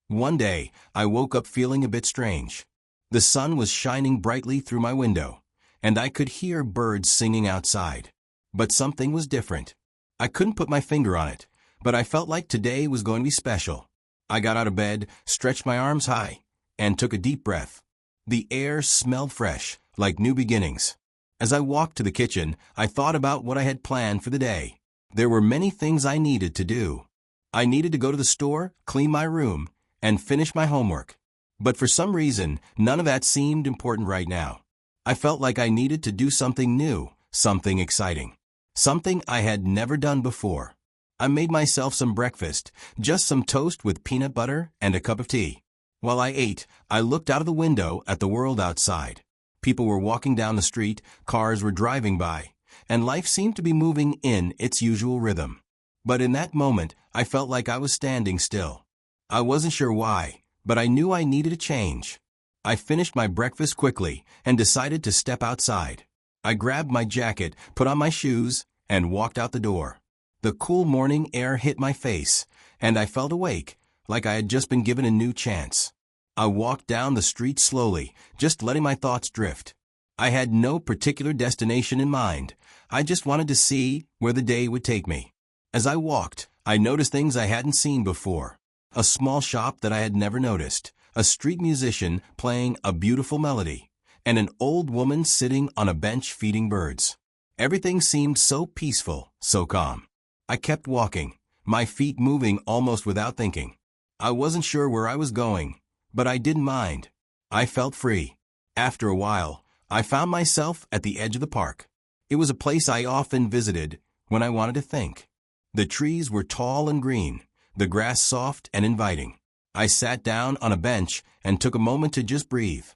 One day, I woke up feeling a bit strange. The sun was shining brightly through my window, and I could hear birds singing outside. But something was different. I couldn't put my finger on it, but I felt like today was going to be special. I got out of bed, stretched my arms high, and took a deep breath. The air smelled fresh, like new beginnings. As I walked to the kitchen, I thought about what I had planned for the day. There were many things I needed to do. I needed to go to the store, clean my room, and finish my homework. But for some reason, none of that seemed important right now. I felt like I needed to do something new, something exciting, something I had never done before. I made myself some breakfast, just some toast with peanut butter and a cup of tea. While I ate, I looked out of the window at the world outside. People were walking down the street, cars were driving by, and life seemed to be moving in its usual rhythm. But in that moment, I felt like I was standing still. I wasn't sure why, but I knew I needed a change. I finished my breakfast quickly and decided to step outside. I grabbed my jacket, put on my shoes, and walked out the door. The cool morning air hit my face, and I felt awake, like I had just been given a new chance. I walked down the street slowly, just letting my thoughts drift. I had no particular destination in mind. I just wanted to see where the day would take me. As I walked, I noticed things I hadn't seen before. A small shop that I had never noticed, a street musician playing a beautiful melody, and an old woman sitting on a bench feeding birds. Everything seemed so peaceful, so calm. I kept walking, my feet moving almost without thinking. I wasn't sure where I was going, but I didn't mind. I felt free. After a while, I found myself at the edge of the park. It was a place I often visited when I wanted to think. The trees were tall and green, the grass soft and inviting. I sat down on a bench and took a moment to just breathe.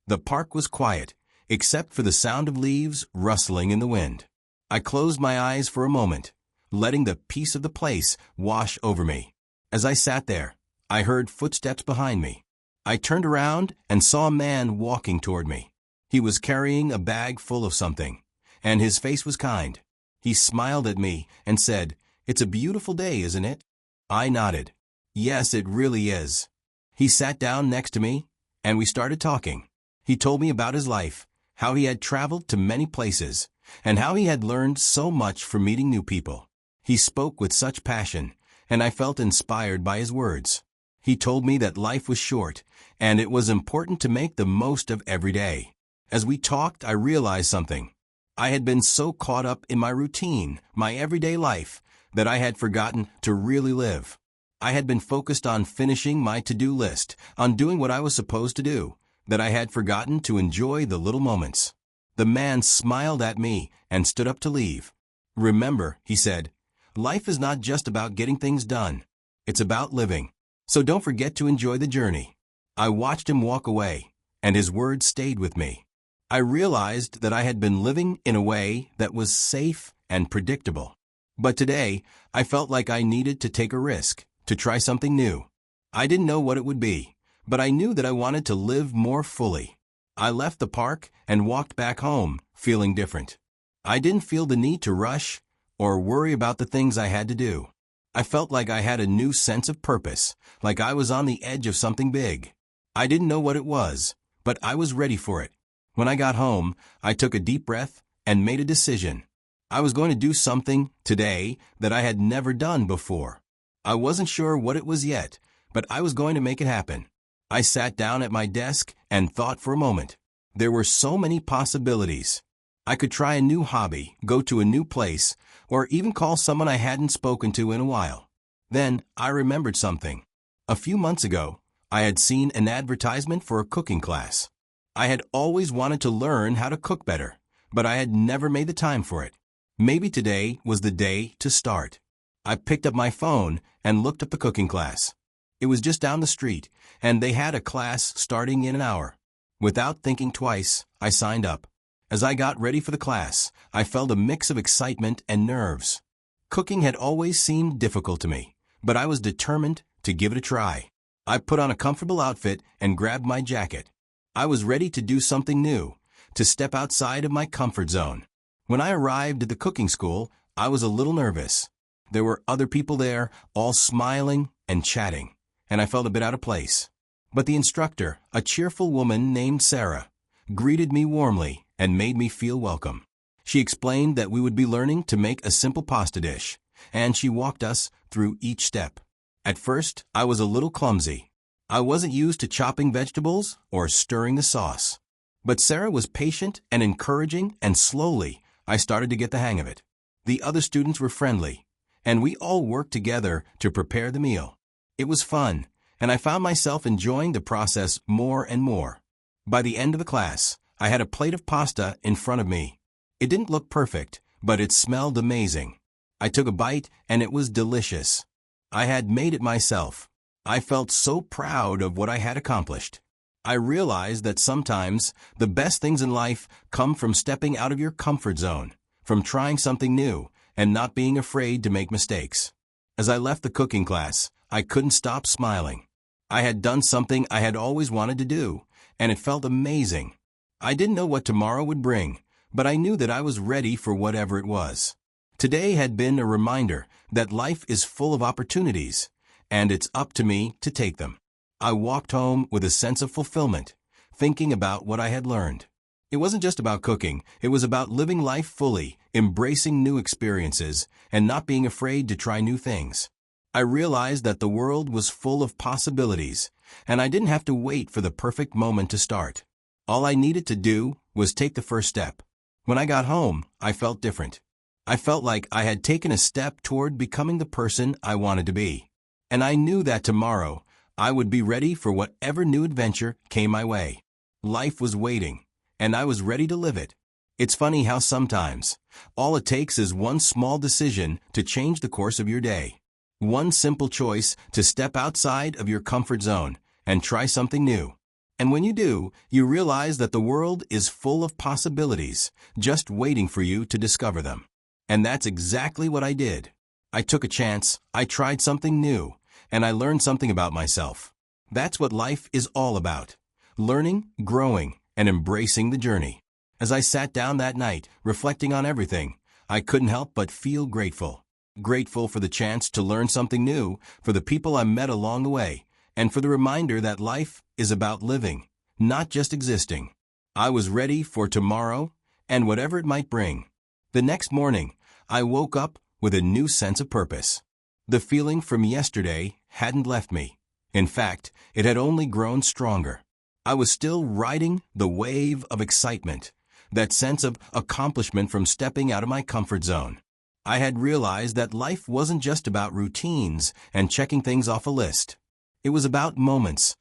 The park was quiet, except for the sound of leaves rustling in the wind. I closed my eyes for a moment, letting the peace of the place wash over me. As I sat there, I heard footsteps behind me. I turned around and saw a man walking toward me. He was carrying a bag full of something, and his face was kind. He smiled at me and said, "It's a beautiful day, isn't it?" I nodded. "Yes, it really is." He sat down next to me, and we started talking. He told me about his life, how he had traveled to many places, and how he had learned so much from meeting new people. He spoke with such passion, and I felt inspired by his words. He told me that life was short, and it was important to make the most of every day. As we talked, I realized something. I had been so caught up in my routine, my everyday life, that I had forgotten to really live. I had been focused on finishing my to-do list, on doing what I was supposed to do, that I had forgotten to enjoy the little moments. The man smiled at me and stood up to leave. "Remember," he said, "life is not just about getting things done. It's about living. So don't forget to enjoy the journey." I watched him walk away, and his words stayed with me. I realized that I had been living in a way that was safe and predictable. But today, I felt like I needed to take a risk, to try something new. I didn't know what it would be, but I knew that I wanted to live more fully. I left the park and walked back home, feeling different. I didn't feel the need to rush or worry about the things I had to do. I felt like I had a new sense of purpose, like I was on the edge of something big. I didn't know what it was, but I was ready for it. When I got home, I took a deep breath and made a decision. I was going to do something today that I had never done before. I wasn't sure what it was yet, but I was going to make it happen. I sat down at my desk and thought for a moment. There were so many possibilities. I could try a new hobby, go to a new place, or even call someone I hadn't spoken to in a while. Then I remembered something. A few months ago, I had seen an advertisement for a cooking class. I had always wanted to learn how to cook better, but I had never made the time for it. Maybe today was the day to start. I picked up my phone and looked up the cooking class. It was just down the street, and they had a class starting in an hour. Without thinking twice, I signed up. As I got ready for the class, I felt a mix of excitement and nerves. Cooking had always seemed difficult to me, but I was determined to give it a try. I put on a comfortable outfit and grabbed my jacket. I was ready to do something new, to step outside of my comfort zone. When I arrived at the cooking school, I was a little nervous. There were other people there, all smiling and chatting, and I felt a bit out of place. But the instructor, a cheerful woman named Sarah, greeted me warmly and made me feel welcome. She explained that we would be learning to make a simple pasta dish, and she walked us through each step. At first, I was a little clumsy. I wasn't used to chopping vegetables or stirring the sauce. But Sarah was patient and encouraging, and slowly, I started to get the hang of it. The other students were friendly, and we all worked together to prepare the meal. It was fun, and I found myself enjoying the process more and more. By the end of the class, I had a plate of pasta in front of me. It didn't look perfect, but it smelled amazing. I took a bite, and it was delicious. I had made it myself. I felt so proud of what I had accomplished. I realized that sometimes the best things in life come from stepping out of your comfort zone, from trying something new, and not being afraid to make mistakes. As I left the cooking class, I couldn't stop smiling. I had done something I had always wanted to do, and it felt amazing. I didn't know what tomorrow would bring, but I knew that I was ready for whatever it was. Today had been a reminder that life is full of opportunities, and it's up to me to take them. I walked home with a sense of fulfillment, thinking about what I had learned. It wasn't just about cooking, it was about living life fully, embracing new experiences, and not being afraid to try new things. I realized that the world was full of possibilities, and I didn't have to wait for the perfect moment to start. All I needed to do was take the first step. When I got home, I felt different. I felt like I had taken a step toward becoming the person I wanted to be. And I knew that tomorrow, I would be ready for whatever new adventure came my way. Life was waiting, and I was ready to live it. It's funny how sometimes, all it takes is one small decision to change the course of your day. One simple choice to step outside of your comfort zone and try something new. And when you do, you realize that the world is full of possibilities, just waiting for you to discover them. And that's exactly what I did. I took a chance, I tried something new, and I learned something about myself. That's what life is all about. Learning, growing, and embracing the journey. As I sat down that night, reflecting on everything, I couldn't help but feel grateful. Grateful for the chance to learn something new, for the people I met along the way, and for the reminder that life is about living, not just existing. I was ready for tomorrow and whatever it might bring. The next morning, I woke up with a new sense of purpose. The feeling from yesterday hadn't left me. In fact, it had only grown stronger. I was still riding the wave of excitement, that sense of accomplishment from stepping out of my comfort zone. I had realized that life wasn't just about routines and checking things off a list. It was about moments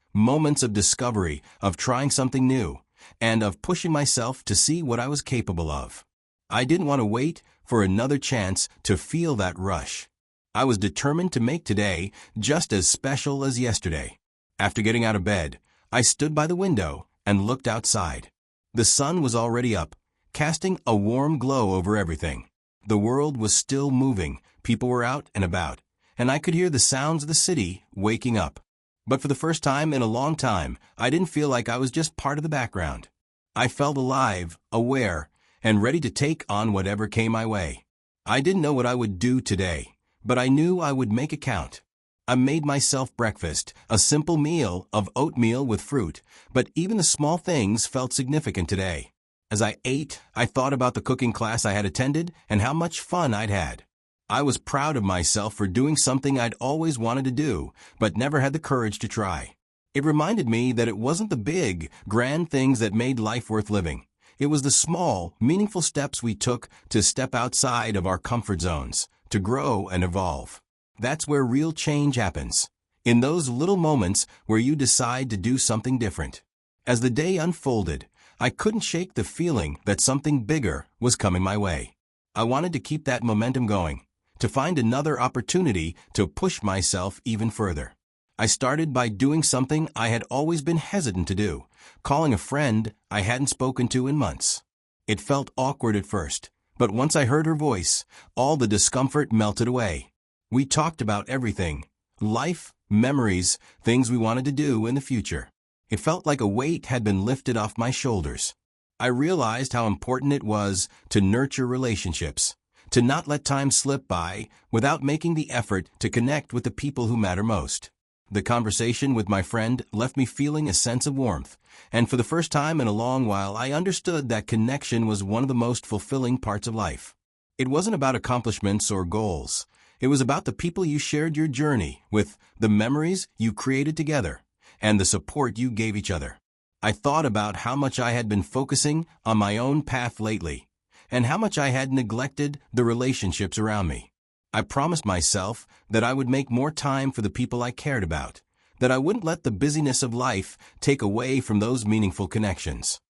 of discovery, of trying something new, and of pushing myself to see what I was capable of. I didn't want to wait for another chance to feel that rush. I was determined to make today just as special as yesterday. After getting out of bed, I stood by the window and looked outside. The sun was already up, casting a warm glow over everything. The world was still moving, people were out and about, and I could hear the sounds of the city waking up. But for the first time in a long time, I didn't feel like I was just part of the background. I felt alive, aware, and ready to take on whatever came my way. I didn't know what I would do today, but I knew I would make it count. I made myself breakfast, a simple meal of oatmeal with fruit, but even the small things felt significant today. As I ate, I thought about the cooking class I had attended and how much fun I'd had. I was proud of myself for doing something I'd always wanted to do, but never had the courage to try. It reminded me that it wasn't the big, grand things that made life worth living. It was the small, meaningful steps we took to step outside of our comfort zones, to grow and evolve. That's where real change happens, in those little moments where you decide to do something different. As the day unfolded, I couldn't shake the feeling that something bigger was coming my way. I wanted to keep that momentum going, to find another opportunity to push myself even further. I started by doing something I had always been hesitant to do, calling a friend I hadn't spoken to in months. It felt awkward at first, but once I heard her voice, all the discomfort melted away. We talked about everything: life, memories, things we wanted to do in the future. It felt like a weight had been lifted off my shoulders. I realized how important it was to nurture relationships, to not let time slip by without making the effort to connect with the people who matter most. The conversation with my friend left me feeling a sense of warmth, and for the first time in a long while I understood that connection was one of the most fulfilling parts of life. It wasn't about accomplishments or goals. It was about the people you shared your journey with, the memories you created together, and the support you gave each other. I thought about how much I had been focusing on my own path lately, and how much I had neglected the relationships around me. I promised myself that I would make more time for the people I cared about, that I wouldn't let the busyness of life take away from those meaningful connections.